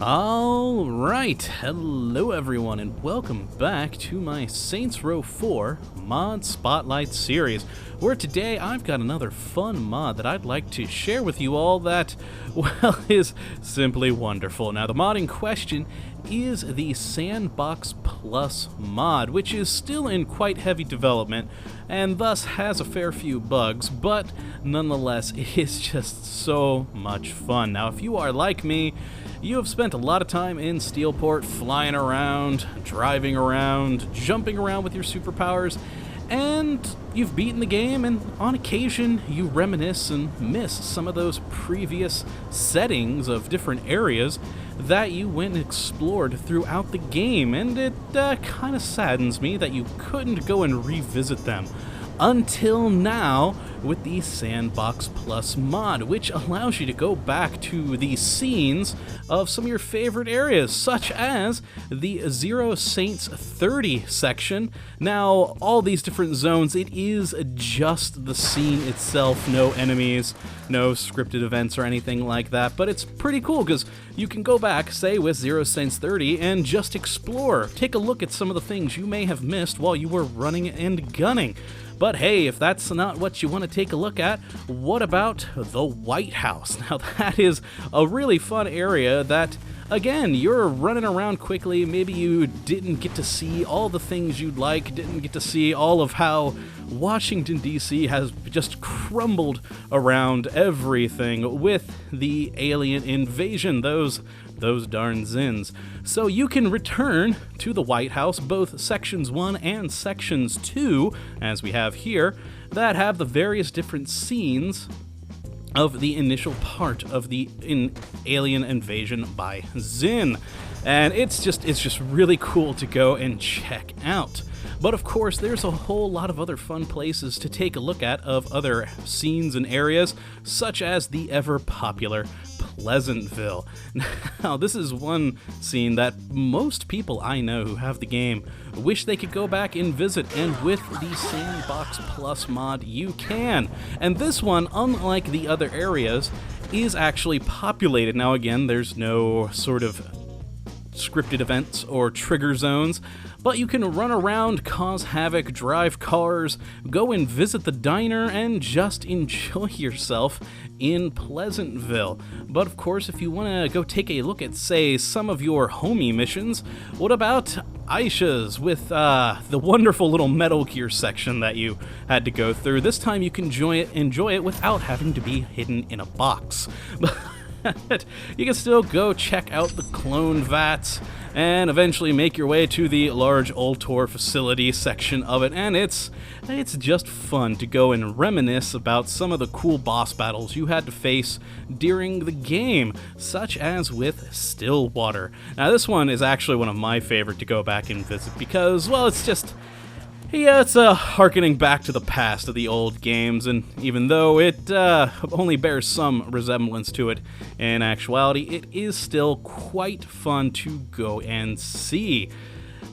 Alright, hello everyone and welcome back to my Saints Row 4 Mod Spotlight series, where today I've got another fun mod that I'd like to share with you all that, well, is simply wonderful. Now the mod in question is the Sandbox Plus mod, which is still in quite heavy development and thus has a fair few bugs, but nonetheless it is just so much fun. Now if you are like me, you have spent a lot of time in Steelport flying around, driving around, jumping around with your superpowers, and you've beaten the game, and on occasion you reminisce and miss some of those previous settings of different areas that you went and explored throughout the game, and it kind of saddens me that you couldn't go and revisit them until now with the Sandbox Plus mod, which allows you to go back to the scenes of some of your favorite areas, such as the Zero Saints 30 section. Now, all these different zones, it is just the scene itself, no enemies, no scripted events or anything like that, but it's pretty cool because you can go back, say with Zero Saints 30, and just explore, take a look at some of the things you may have missed while you were running and gunning. But hey, if that's not what you want to take a look at, what about the White House? Now that is a really fun area that, again, you're running around quickly, maybe you didn't get to see all the things you'd like, didn't get to see all of how Washington, D.C. has just crumbled around everything with the alien invasion, those darn Zins. So you can return to the White House, both Sections 1 and Sections 2, as we have here, that have the various different scenes of the initial part of the alien invasion by Zin. And it's just really cool to go and check out. But of course, there's a whole lot of other fun places to take a look at of other scenes and areas, such as the ever-popular Pleasantville. Now, this is one scene that most people I know who have the game wish they could go back and visit, and with the Sandbox Plus mod, you can. And this one, unlike the other areas, is actually populated. Now, again, there's no sort of scripted events or trigger zones, but you can run around, cause havoc, drive cars, go and visit the diner, and just enjoy yourself in Pleasantville. But of course, if you want to go take a look at, say, some of your homie missions, what about Aisha's with the wonderful little Metal Gear section that you had to go through? This time you can enjoy it without having to be hidden in a box. But you can still go check out the clone vats and eventually make your way to the large Ultor facility section of it, and it's just fun to go and reminisce about some of the cool boss battles you had to face during the game, such as with Stillwater. Now this one is actually one of my favorite to go back and visit because, well, it's just, yeah, it's harkening back to the past of the old games, and even though it only bears some resemblance to it in actuality, it is still quite fun to go and see.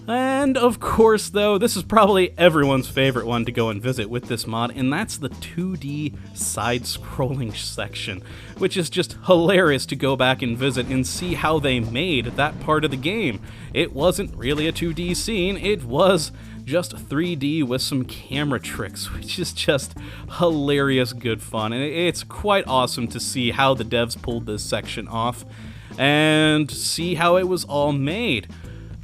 And of course, though, this is probably everyone's favorite one to go and visit with this mod, and that's the 2D side-scrolling section, which is just hilarious to go back and visit and see how they made that part of the game. It wasn't really a 2D scene, it was just 3D with some camera tricks, which is just hilarious good fun, and it's quite awesome to see how the devs pulled this section off and see how it was all made.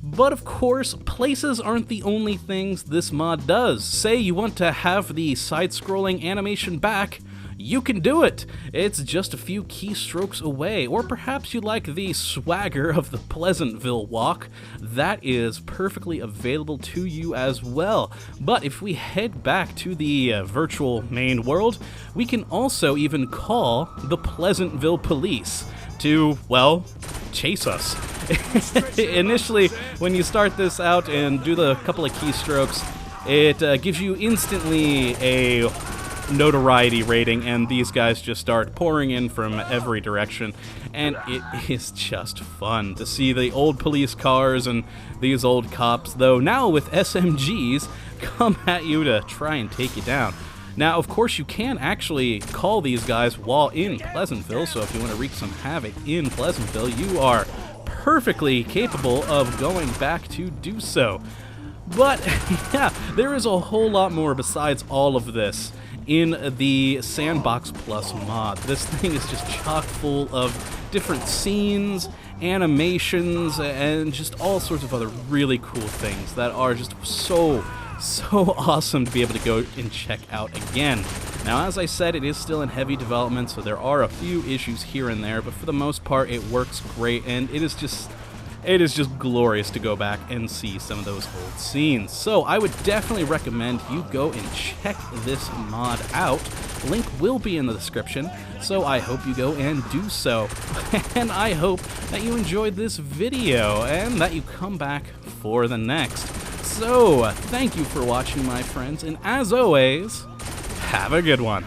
But of course, places aren't the only things this mod does. Say you want to have the side-scrolling animation back, you can do it. It's just a few keystrokes away. Or perhaps you like the swagger of the Pleasantville walk. That is perfectly available to you as well. But if we head back to the virtual main world, we can also even call the Pleasantville police to, well, chase us. Initially, when you start this out and do the couple of keystrokes, it gives you instantly a notoriety rating, and these guys just start pouring in from every direction, and it is just fun to see the old police cars and these old cops, though now with SMGs, come at you to try and take you down. Now, of course, you can actually call these guys while in Pleasantville, so if you want to wreak some havoc in Pleasantville, you are perfectly capable of going back to do so. But yeah, there is a whole lot more besides all of this in the Sandbox Plus mod. This thing is just chock full of different scenes, animations, and just all sorts of other really cool things that are just so awesome to be able to go and check out again. Now, as I said, it is still in heavy development, so there are a few issues here and there, but for the most part, it works great, and it is just glorious to go back and see some of those old scenes. So I would definitely recommend you go and check this mod out. Link will be in the description, so I hope you go and do so. And I hope that you enjoyed this video and that you come back for the next. So thank you for watching, my friends, and as always, have a good one.